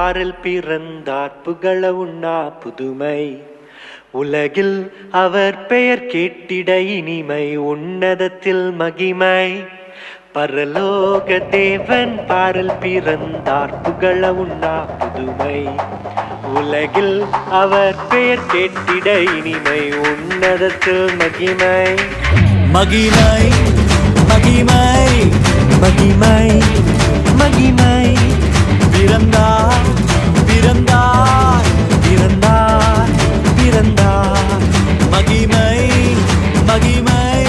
பாரில் பிறந்தார் புகழ உண்ணா புதுமை. உலகில் அவர் பெயர் கேட்டிட இனிமை, உன்னதத்தில் மகிமை. பரலோக தேவன் பாரில் பிறந்தார் புகழ உண்ணா புதுமை. உலகில் அவர் பெயர் கேட்டிட இனிமை, உன்னதத்தில் மகிமை. மகிமை மகிமை மகிமை மகிமை. பிறந்தார் பிறந்தார் பிறந்தார் பிறந்தார். மகிமை மகிமை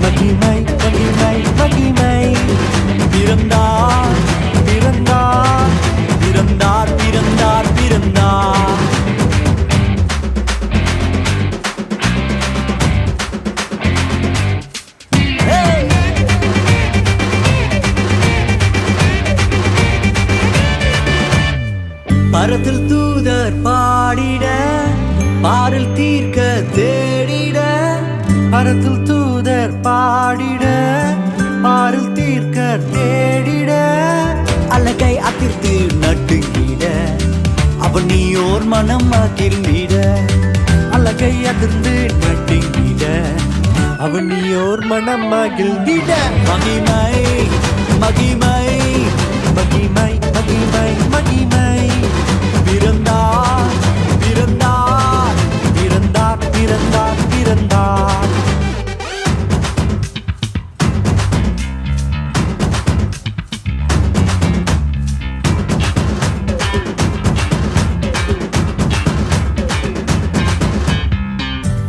மகிமை மகிமை மகிமை. பிறந்தார் பிறந்தார் பிறந்தார் பிறந்தார் பிறந்தார். பரத்தில் தூதர் பாடிட, பாரில் தீர்க்க தேடிட. பரத்தில் தூதர் பாடிட, பாரில் தீர்க்க தேடிட. அலகை அதிர்த்து நட்டுங்கிட, அவன் நீயோர் மனம் மகிழ்ந்திட. அலகை அதிர்ந்து நட்டுங்கிட, அவன் நீயோர் மனம் மகிழ்ந்திட. மகிமை மகிமை மகிமை மகிமை மகிமை. பிறந்தார் பிறந்தார் பிறந்தார் பிறந்தார் பிறந்தார்.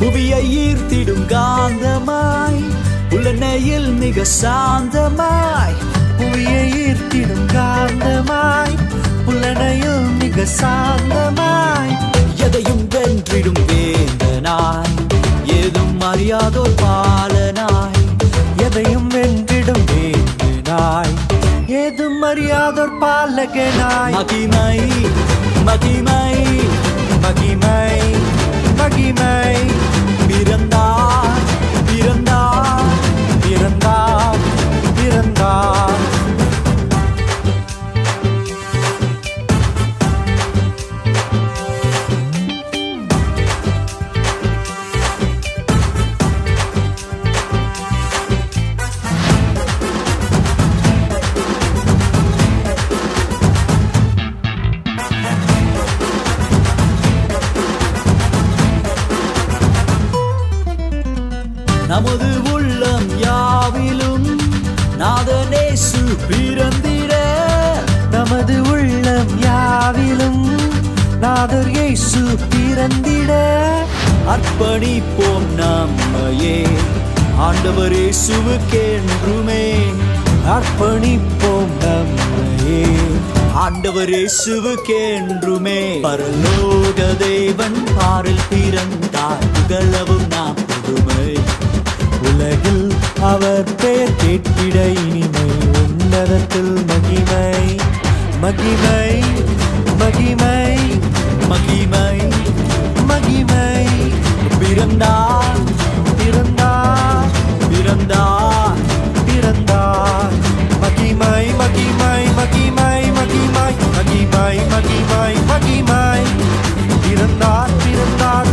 புவியை ஈர்த்திடும் காந்தமாய், உலனையில் மிக சாந்தமாய். புவியை ஈர்த்திடும் காந்தமாய், புலனையில் மிக சாந்தமாய். எதையும் வென்றிடும் வேந்தனாய், ஏதும் அறியாதோர் பாலனாய். எதையும் வென்றிடும் வேந்தனாய், ஏதும் அறியாதோர் பாலகனாய். மகிமை மகிமை மகிமை மகிமை. பிறந்தார் பிறந்தார் பிறந்தார் பிறந்தார். நமது உள்ளம் யாவிலும் நாதனேசு பிறந்திட. நமது உள்ளம் யாவிலும் நாதர் இயேசு பிறந்திட. அர்ப்பணிப்போம் நம்மையே ஆண்டவர் இயேசுவுக்கென்றுமே. அர்ப்பணிப்போம் நம்மையே ஆண்டவர் இயேசுவுக்கென்றுமே. பரலோக தேவன் பாரில் பிறந்தார் புகழவும் நாம் புதுமை. உலகில் அவர் பெயர் கேட்டிட இனிமை, உன்னதத்தில் மகிமை. மகிமை மகிமை மகிமை மகிமை. பிறந்தார் பிறந்தார் பிறந்தார் பிறந்தார். மகிமை மகிமை மகிமை மகிமை மகிமை மகிமை மகிமை. பிறந்தார் பிறந்தார்